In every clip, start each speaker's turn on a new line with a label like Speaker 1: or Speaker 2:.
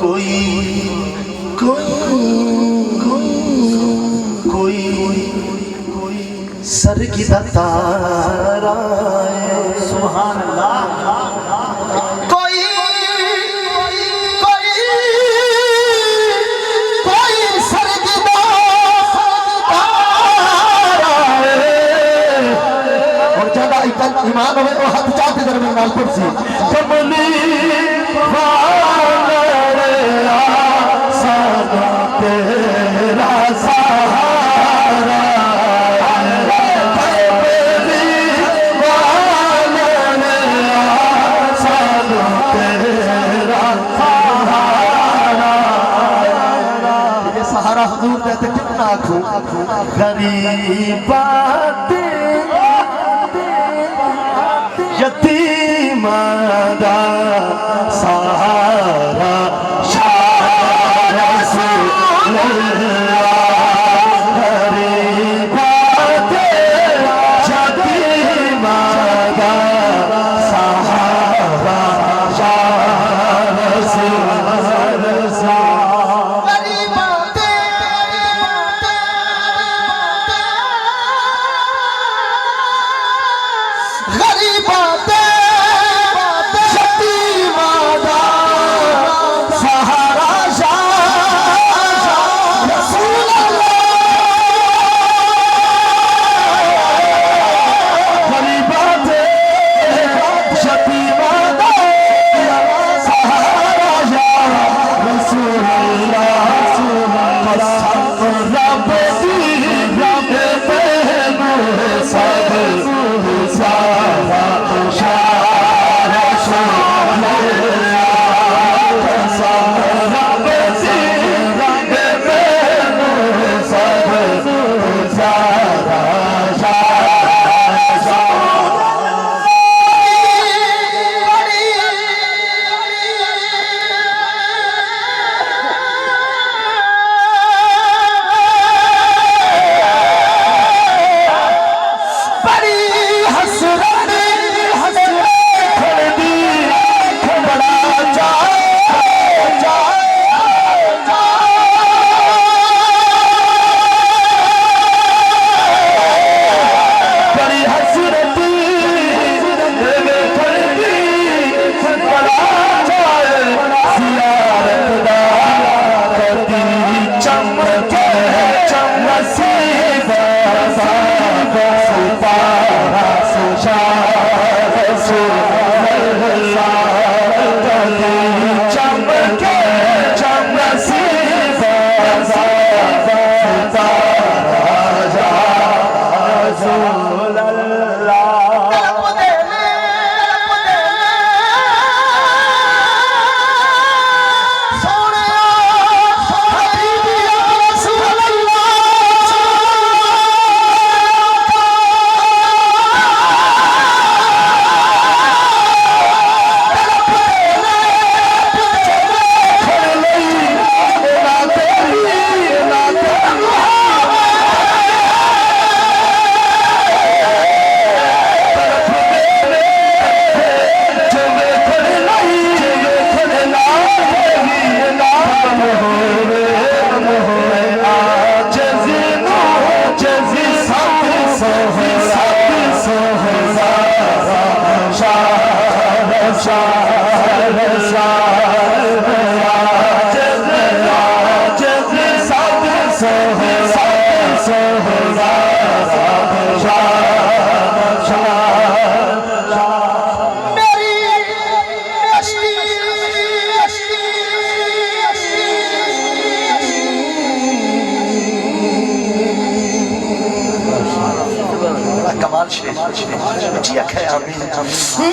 Speaker 1: कोई सर की तारा सुभान अल्लाह
Speaker 2: ईमान होवे तो हाथ चाहते दरमियान नाल कुर्सी कमली वाला सादा तेरा सहारा कमली वाला सादा तेरा सहारा ये सहारा हुजूर कहते कितना आखूं गरीबात यतीमा दा सहारा शाह रसूल अल्लाह गरीबात यतीमा दा सहारा शाह रसूल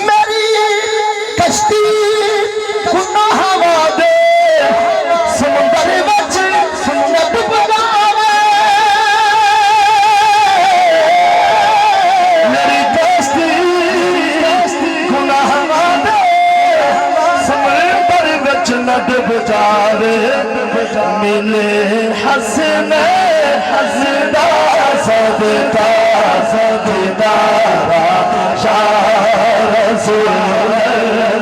Speaker 2: मेरी कश्ती गुनाह वादे समुंदर विच डुब जावे मेरी कश्ती गुनाह वादे समुंदर विच डुब जावे मिले हसने हसदा सदका सददारा शाह रसूल